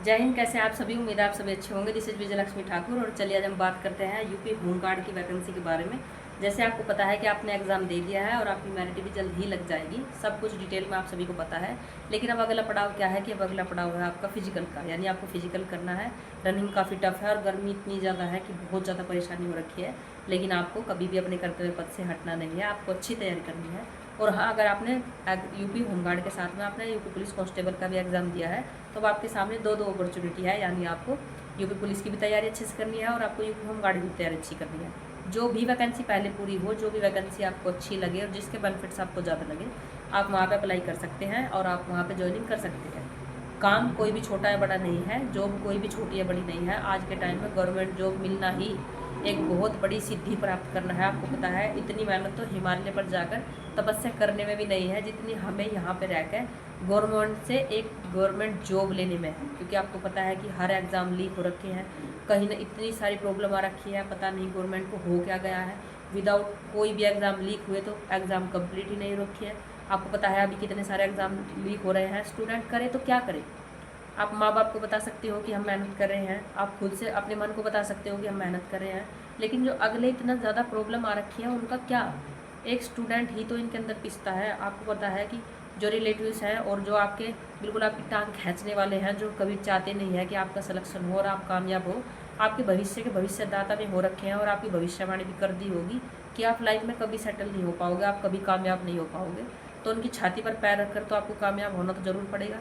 जय हिंद। कैसे हैं आप सभी? उम्मीद है आप सभी अच्छे होंगे। दिस इज विजय लक्ष्मी ठाकुर और चलिए आज हम बात करते हैं यूपी होमगार्ड की वैकेंसी के बारे में। जैसे आपको पता है कि आपने एग्जाम दे दिया है और आपकी मेरिट भी जल्द ही लग जाएगी, सब कुछ डिटेल में आप सभी को पता है। लेकिन अब अगला पड़ाव क्या है कि अब अगला पड़ाव है आपका फिजिकल का, यानी आपको फिजिकल करना है। रनिंग काफ़ी टफ है और गर्मी इतनी ज़्यादा है कि बहुत ज़्यादा परेशानी हो रखी है। लेकिन आपको कभी भी अपने कर्तव्य पथ से हटना नहीं है, आपको अच्छी तैयारी करनी है। और हाँ, अगर आपने यूपी होमगार्ड के साथ में आपने यूपी पुलिस कांस्टेबल का भी एग्ज़ाम दिया है तो अब आपके सामने दो अपॉर्चुनिटी है, यानी आपको यूपी पुलिस की भी तैयारी अच्छे से करनी है और आपको यूपी होमगार्ड की भी तैयारी अच्छी करनी है। जो भी वैकेंसी पहले पूरी हो, जो भी वैकेंसी आपको अच्छी लगे और जिसके बेनिफिट्स आपको ज़्यादा लगे, आप वहाँ पे अप्लाई कर सकते हैं और आप वहाँ पे ज्वाइनिंग कर सकते हैं। काम कोई भी छोटा या बड़ा नहीं है, जॉब कोई भी छोटी या बड़ी नहीं है। आज के टाइम में गवर्नमेंट जॉब मिलना ही एक बहुत बड़ी सिद्धि प्राप्त करना है। आपको पता है इतनी मेहनत तो हिमालय पर जाकर तपस्या करने में भी नहीं है जितनी हमें यहाँ पे रहकर गवर्नमेंट से एक गवर्नमेंट जॉब लेने में है। क्योंकि आपको पता है कि हर एग्ज़ाम लीक हो रखे हैं, कहीं ना इतनी सारी प्रॉब्लम आ रखी है, पता नहीं गवर्नमेंट को हो क्या गया है। विदाउट कोई भी एग्ज़ाम लीक हुए तो एग्ज़ाम कंप्लीट ही नहीं रखी है। आपको पता है अभी कितने सारे एग्ज़ाम लीक हो रहे हैं। स्टूडेंट करे तो क्या करे? आप माँ बाप को बता सकते हो कि हम मेहनत कर रहे हैं, आप खुद से अपने मन को बता सकते हो कि हम मेहनत कर रहे हैं, लेकिन जो अगले इतना ज़्यादा प्रॉब्लम आ रखी है उनका क्या? एक स्टूडेंट ही तो इनके अंदर पिसता है। आपको पता है कि जो रिलेटिव्स हैं और जो आपके बिल्कुल आपकी टांग खींचने वाले हैं, जो कभी चाहते नहीं है कि आपका सिलेक्शन हो और आप कामयाब हो, आपके भविष्य के भविष्यदाता में हो रखे हैं और आपकी भविष्यवाणी भी कर दी होगी कि आप लाइफ में कभी सेटल नहीं हो पाओगे, आप कभी कामयाब नहीं हो पाओगे। तो उनकी छाती पर पैर रखकर तो आपको कामयाब होना तो ज़रूर पड़ेगा।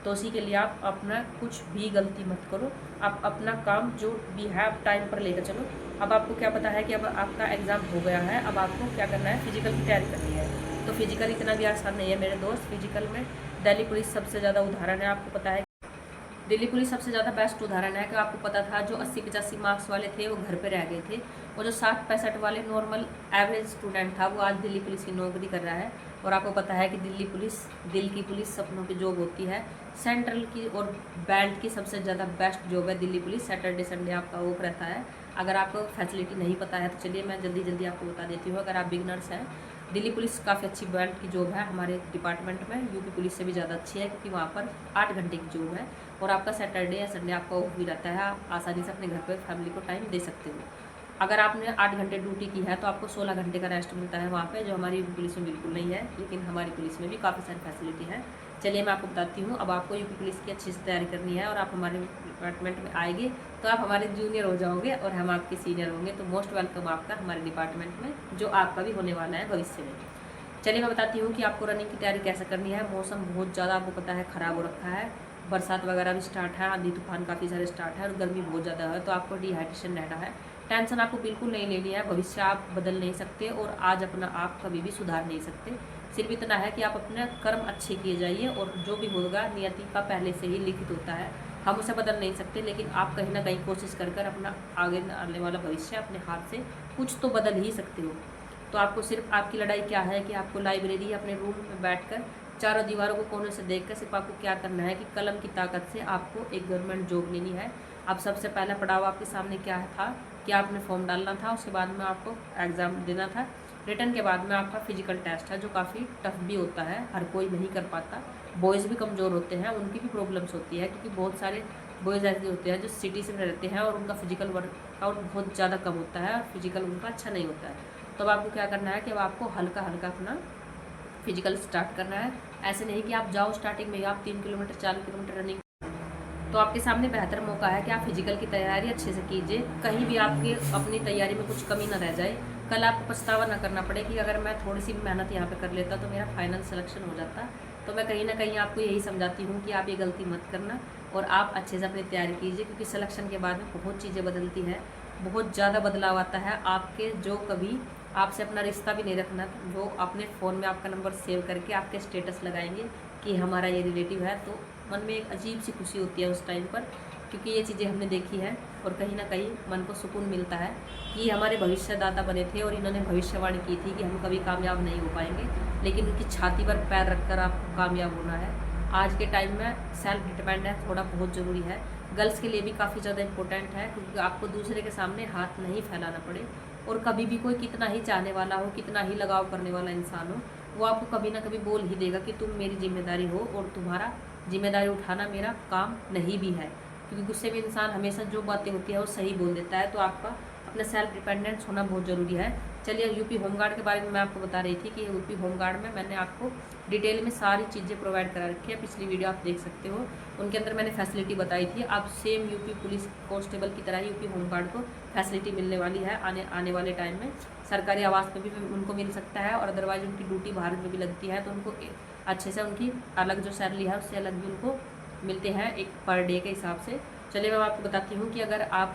तो उसी के लिए आप अपना कुछ भी गलती मत करो, आप अपना काम जो भी है आप टाइम पर लेकर चलो। अब आपको क्या पता है कि अब आपका एग्ज़ाम हो गया है, अब आपको क्या करना है, फिजिकल की तैयारी करनी है। तो फिजिकल इतना भी आसान नहीं है मेरे दोस्त। फिजिकल में दिल्ली पुलिस सबसे ज़्यादा उदाहरण है। आपको पता है दिल्ली पुलिस सबसे ज़्यादा बेस्ट उदाहरण है कि आपको पता था जो 80-85 मार्क्स वाले थे वो घर पे रह गए थे, और जो 60-65 वाले नॉर्मल एवरेज स्टूडेंट था वो आज दिल्ली पुलिस की नौकरी कर रहा है। और आपको पता है कि दिल्ली पुलिस दिल की पुलिस, सपनों की जॉब होती है। सेंट्रल की और बेल्ट की सबसे ज़्यादा बेस्ट जॉब है दिल्ली पुलिस। सैटरडे संडे आपका ऑफ रहता है। अगर आपको फैसिलिटी नहीं पता है तो चलिए मैं जल्दी जल्दी आपको बता देती हूँ। अगर आप बिगनर्स हैं, दिल्ली पुलिस काफ़ी अच्छी बेल्ट की जॉब है हमारे डिपार्टमेंट में, यूपी पुलिस से भी ज़्यादा अच्छी है क्योंकि वहाँ पर 8 घंटे की जॉब है और आपका सैटरडे या संडे आपका ऑफ भी रहता है। आप आसानी से अपने घर पर फैमिली को टाइम दे सकते हो। अगर आपने 8 घंटे ड्यूटी की है तो आपको 16 घंटे का रेस्ट मिलता है वहाँ पे, जो हमारी यूपी पुलिस में बिल्कुल नहीं है। लेकिन हमारी पुलिस में भी काफ़ी सारी फैसिलिटी है। चलिए मैं आपको बताती हूँ। अब आपको यूपी पुलिस की अच्छी से तैयारी करनी है और आप हमारे डिपार्टमेंट में आएंगे तो आप हमारे जूनियर हो जाओगे और हम आपके सीनियर होंगे। तो मोस्ट वेलकम आपका हमारे डिपार्टमेंट में, जो आपका भी होने वाला है भविष्य में। चलिए मैं बताती हूँ कि आपको रनिंग की तैयारी कैसे करनी है। मौसम बहुत ज़्यादा आपको पता है ख़राब हो रखा है, बरसात वगैरह भी स्टार्ट है, आंधी तूफान काफ़ी सारे स्टार्ट है और गर्मी बहुत ज़्यादा है, तो आपको डिहाइड्रेशन रहना है। टेंशन आपको बिल्कुल नहीं लेनी है। भविष्य आप बदल नहीं सकते और आज अपना आप कभी भी सुधार नहीं सकते। सिर्फ इतना है कि आप अपने कर्म अच्छे किए जाइए और जो भी होगा नियति का पहले से ही लिखित होता है, हम उसे बदल नहीं सकते। लेकिन आप कहीं ना कहीं कोशिश कर कर अपना आगे आने वाला भविष्य अपने हाथ से कुछ तो बदल ही सकते हो। तो आपको सिर्फ आपकी लड़ाई क्या है कि आपको लाइब्रेरी अपने रूम में बैठकर चारों दीवारों को कोने से देखकर सिर्फ आपको क्या करना है कि कलम की ताकत से आपको एक गवर्नमेंट जॉब लेनी है। अब सबसे पहला पड़ाव आपके सामने क्या था कि आपने फॉर्म डालना था, उसके बाद में आपको एग्ज़ाम देना था। रिटर्न के बाद में आपका फिजिकल टेस्ट है जो काफ़ी टफ भी होता है, हर कोई नहीं कर पाता। बॉयज़ भी कमज़ोर होते हैं, उनकी भी प्रॉब्लम्स होती है क्योंकि बहुत सारे बॉयज़ ऐसे होते हैं जो सिटी से रहते हैं और उनका फिजिकल वर्कआउट बहुत ज़्यादा कम होता है और फिजिकल उनका अच्छा नहीं होता है। तो अब आपको क्या करना है कि अब आपको हल्का हल्का अपना फिजिकल स्टार्ट करना है। ऐसे नहीं कि आप जाओ स्टार्टिंग में आप 3 किलोमीटर 4 किलोमीटर रनिंग, तो आपके सामने बेहतर मौका है कि आप फिजिकल की तैयारी अच्छे से कीजिए। कहीं भी आपके अपनी तैयारी में कुछ कमी ना रह जाए, कल आपको पछतावा ना करना पड़े कि अगर मैं थोड़ी सी भी मेहनत यहाँ पे कर लेता तो मेरा फाइनल सिलेक्शन हो जाता। तो मैं कहीं ना कहीं आपको यही समझाती हूँ कि आप ये गलती मत करना और आप अच्छे से अपनी तैयारी कीजिए, क्योंकि सिलेक्शन के बाद में बहुत चीज़ें बदलती है, बहुत ज़्यादा बदलाव आता है। आपके जो कभी आपसे अपना रिश्ता भी नहीं रखना, वो अपने फ़ोन में आपका नंबर सेव करके आपके स्टेटस लगाएंगे कि हमारा ये रिलेटिव है, तो मन में एक अजीब सी खुशी होती है उस टाइम पर, क्योंकि ये चीज़ें हमने देखी है और कहीं ना कहीं मन को सुकून मिलता है कि हमारे भविष्यदाता बने थे और इन्होंने भविष्यवाणी की थी कि हम कभी कामयाब नहीं हो पाएंगे, लेकिन उनकी छाती पर पैर रखकर आपको कामयाब होना है। आज के टाइम में सेल्फ डिपेंडेंस थोड़ा बहुत ज़रूरी है, गर्ल्स के लिए भी काफ़ी ज़्यादा इंपॉर्टेंट है, क्योंकि आपको दूसरे के सामने हाथ नहीं फैलाना पड़े। और कभी भी कोई कितना ही चाहने वाला हो, कितना ही लगाव करने वाला इंसान हो, वो आपको कभी ना कभी बोल ही देगा कि तुम मेरी जिम्मेदारी हो और तुम्हारा जिम्मेदारी उठाना मेरा काम नहीं भी है। क्योंकि गुस्से में इंसान हमेशा जो बातें होती है वो सही बोल देता है। तो आपका अपना सेल्फ डिपेंडेंस होना बहुत ज़रूरी है। चलिए, यूपी होमगार्ड के बारे में मैं आपको बता रही थी कि यूपी होमगार्ड में मैंने आपको डिटेल में सारी चीज़ें प्रोवाइड करा रखी है। पिछली वीडियो आप देख सकते हो, उनके अंदर मैंने फैसिलिटी बताई थी। आप सेम यूपी पुलिस कांस्टेबल की तरह यूपी होमगार्ड को फैसिलिटी मिलने वाली है आने वाले टाइम में। सरकारी आवास में भी उनको मिल सकता है, और अदरवाइज उनकी ड्यूटी भारत में भी लगती है, तो उनको अच्छे से उनकी अलग जो सैलरी है उससे अलग भी उनको मिलते हैं एक पर डे के हिसाब से। चलिए, मैं आपको बताती हूँ कि अगर आप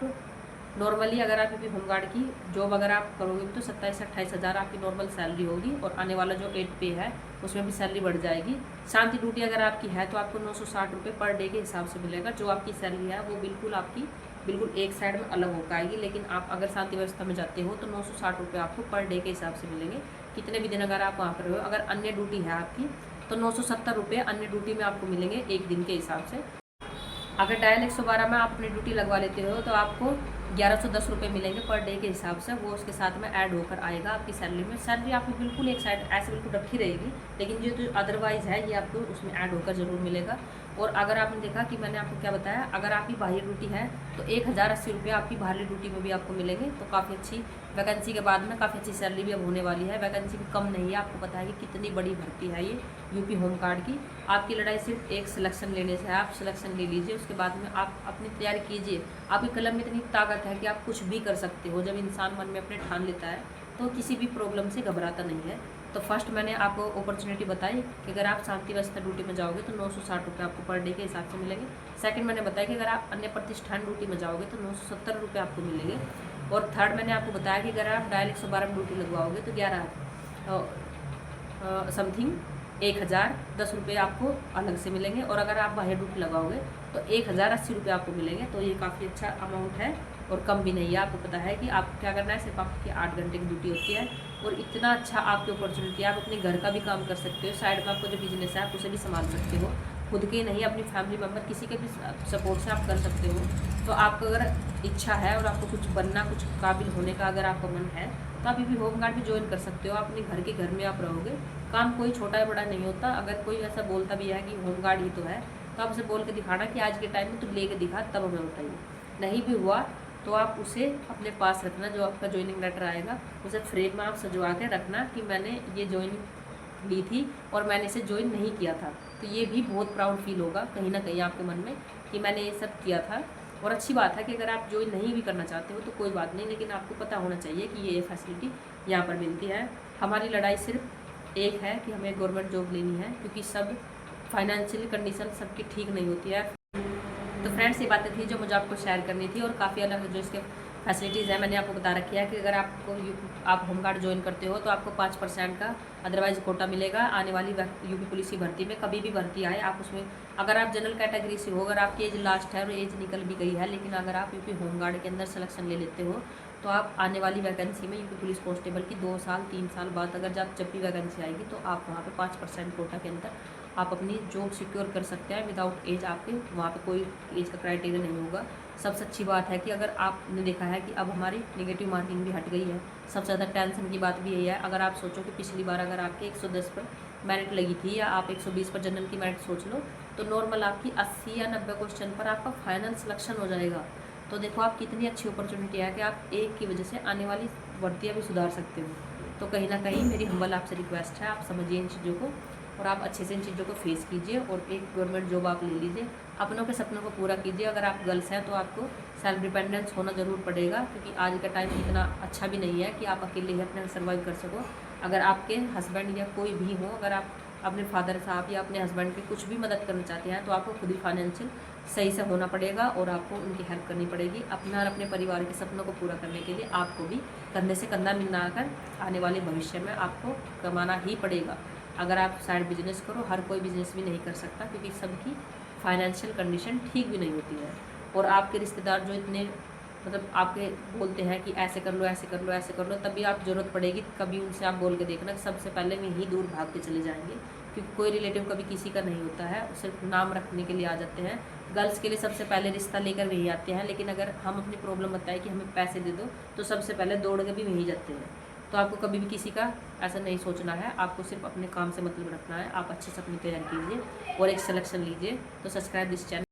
नॉर्मली अगर आप यूपी होमगार्ड की जॉब अगर आप करोगे तो 27 से 28 हज़ार आपकी नॉर्मल सैलरी होगी, और आने वाला जो 8 पे है उसमें भी सैलरी बढ़ जाएगी। शांति ड्यूटी अगर आपकी है तो आपको 960 रुपये पर डे के हिसाब से मिलेगा। जो आपकी सैलरी है वो बिल्कुल आपकी बिल्कुल एक साइड में अलग होकर आएगी। लेकिन आप अगर शांति व्यवस्था में जाते हो तो 960 रुपये आपको पर डे के हिसाब से मिलेंगे, कितने भी दिन अगर आप वहाँ पर हो। अगर अन्य ड्यूटी है आपकी तो 970 रुपये अन्य ड्यूटी में आपको मिलेंगे एक दिन के हिसाब से। अगर डायल 112 में आप अपनी ड्यूटी लगवा लेते हो तो आपको 1110 रुपये मिलेंगे पर डे के हिसाब से। वो उसके साथ में ऐड होकर आएगा आपकी सैलरी में। सैलरी आपकी बिल्कुल एक साइड ऐसे बिल्कुल रखी रहेगी, लेकिन जो अदरवाइज़ है ये आपको उसमें ऐड होकर ज़रूर मिलेगा। और अगर आपने देखा कि मैंने आपको क्या बताया, अगर आपकी बाहरी ड्यूटी है तो 1080 रुपये आपकी बाहरी ड्यूटी में भी आपको मिलेंगे। तो काफ़ी अच्छी वैकेंसी के बाद में काफ़ी अच्छी सैलरी भी अब होने वाली है। वैकेंसी भी कम नहीं है, आपको पता है कि कितनी बड़ी भर्ती है ये यूपी होमगार्ड की। आपकी लड़ाई सिर्फ एक सिलेक्शन लेने से है। आप सिलेक्शन ले लीजिए, उसके बाद में आप अपनी तैयारी कीजिए। आपकी कलम में इतनी ताकत है कि आप कुछ भी कर सकते हो। जब इंसान मन में अपने ठान लेता है तो किसी भी प्रॉब्लम से घबराता नहीं है। तो फर्स्ट मैंने आपको अपॉर्चुनिटी बताई कि अगर आप शांति व्यवस्था ड्यूटी में जाओगे तो 960 रुपये आपको पर डे के हिसाब से मिलेंगे। सेकंड मैंने बताया कि अगर आप अन्य प्रतिष्ठान ड्यूटी में जाओगे तो 970 रुपये आपको मिलेंगे। और थर्ड मैंने आपको बताया कि अगर आप डायल 112 में ड्यूटी लगवाओगे तो 11 समथिंग 1010 रुपये आपको अलग से मिलेंगे। और अगर आप बाहर ड्यूटी लगाओगे तो 1080 रुपये आपको मिलेंगे। तो ये काफ़ी अच्छा अमाउंट है और कम भी नहीं है। आपको पता है कि आपको क्या करना है, सिर्फ आपकी 8 घंटे की ड्यूटी होती है, और इतना अच्छा आपकी अपॉर्चुनिटी है। आप अपने घर का भी काम कर सकते हो, साइड में आपको जो बिजनेस है आप उसे भी संभाल सकते हो। खुद के नहीं, अपनी फैमिली मेम्बर किसी के भी सपोर्ट से आप कर सकते हो। तो आपको अगर इच्छा है और आपको कुछ बनना, कुछ काबिल होने का अगर आपका मन है तो आप भी होमगार्ड भी ज्वाइन कर सकते हो। अपने घर के घर में आप रहोगे, काम कोई छोटा या बड़ा नहीं होता। अगर कोई ऐसा बोलता भी है कि होमगार्ड ही तो है, तो आप उसे बोल के दिखाना कि आज के टाइम में तो लेके दिखा, तब हमें बताइए। नहीं भी हुआ तो आप उसे अपने पास रखना, जो आपका ज्वाइनिंग लेटर आएगा उसे फ्रेम में आप सजवा के रखना कि मैंने ये ज्वाइनिंग ली थी और मैंने इसे ज्वाइन नहीं किया था। तो ये भी बहुत प्राउड फील होगा कहीं ना कहीं आपके मन में कि मैंने ये सब किया था। और अच्छी बात है कि अगर आप ज्वाइन नहीं भी करना चाहते हो तो कोई बात नहीं, लेकिन आपको पता होना चाहिए कि ये फैसिलिटी यहाँ पर मिलती है। हमारी लड़ाई सिर्फ एक है कि हमें गवर्नमेंट जॉब लेनी है, क्योंकि सब फाइनेंशियल कंडीशन सबकी ठीक नहीं होती है। तो फ्रेंड्स, ये बातें थी जो मुझे आपको शेयर करनी थी। और काफ़ी अलग जो इसके फैसिलिटीज़ हैं मैंने आपको बता रखी है कि अगर आप होमगार्ड ज्वाइन करते हो तो आपको 5% का अदरवाइज कोटा मिलेगा। आने वाली यूपी पुलिस की भर्ती में कभी भी भर्ती आए आप उसमें, अगर आप जनरल कैटेगरी से हो, अगर आपकी एज लास्ट है और एज निकल भी गई है, लेकिन अगर आप यूपी होमगार्ड के अंदर सिलेक्शन ले लेते हो तो आप आने वाली वैकेंसी में यूपी पुलिस कांस्टेबल की 2 साल 3 साल बाद अगर जब भी वैकेंसी आएगी तो आप वहाँ पे 5% कोटा के अंदर आप अपनी जॉब सिक्योर कर सकते हैं विदाउट एज। आपके वहाँ पे कोई एज का क्राइटेरिया नहीं होगा। सबसे अच्छी बात है कि अगर आपने देखा है कि अब हमारी नेगेटिव मार्किंग भी हट गई है। सबसे ज़्यादा टेंशन की बात भी यही है, अगर आप सोचो कि पिछली बार अगर आपके 110 पर मेरिट लगी थी या आप 120 पर जनरल की मेरिट सोच लो, तो नॉर्मल आपकी 80 या 90 क्वेश्चन पर आपका फाइनल सिलेक्शन हो जाएगा। तो देखो आप कितनी अच्छी अपॉर्चुनिटी है कि आप एक की वजह से आने वाली भर्तियाँ भी सुधार सकते हो। तो कहीं ना कहीं मेरी हम्बल आपसे रिक्वेस्ट है, आप समझिए इन चीज़ों को और आप अच्छे से इन चीज़ों को फेस कीजिए और एक गवर्नमेंट जॉब आप ले लीजिए। अपनों के सपनों को पूरा कीजिए। अगर आप गर्ल्स हैं तो आपको सेल्फ डिपेंडेंस होना ज़रूर पड़ेगा, क्योंकि आज का टाइम इतना अच्छा भी नहीं है कि आप अकेले ही अपने सर्वाइव कर सको। अगर आपके हस्बैंड या कोई भी हो, अगर आप अपने फादर साहब या अपने हस्बैंड की कुछ भी मदद करना चाहते हैं तो आपको खुद ही फाइनेंशियल सही से होना पड़ेगा और आपको उनकी हेल्प करनी पड़ेगी। अपना और अपने परिवार के सपनों को पूरा करने के लिए आपको भी कंधे से कंधा मिलाकर आने वाले भविष्य में आपको कमाना ही पड़ेगा। अगर आप साइड बिजनेस करो, हर कोई बिजनेस भी नहीं कर सकता, क्योंकि सबकी फाइनेंशियल कंडीशन ठीक भी नहीं होती है। और आपके रिश्तेदार जो इतने मतलब आपके बोलते हैं कि ऐसे कर लो ऐसे कर लो ऐसे कर लो, तभी आप ज़रूरत पड़ेगी कभी उनसे आप बोल के देखना कि सबसे पहले में ही दूर भाग के चले जाएंगे, क्योंकि कोई रिलेटिव कभी किसी का नहीं होता है, सिर्फ नाम रखने के लिए आ जाते हैं। गर्ल्स के लिए सबसे पहले रिश्ता लेकर वही आते हैं, लेकिन अगर हम अपनी प्रॉब्लम बताएं कि हमें पैसे दे दो तो सबसे पहले दौड़ के भी वहीं जाते हैं। तो आपको कभी भी किसी का ऐसा नहीं सोचना है, आपको सिर्फ अपने काम से मतलब रखना है। आप अच्छे से अपनी तैयारी कीजिए और एक सिलेक्शन लीजिए। तो सब्सक्राइब दिस चैनल।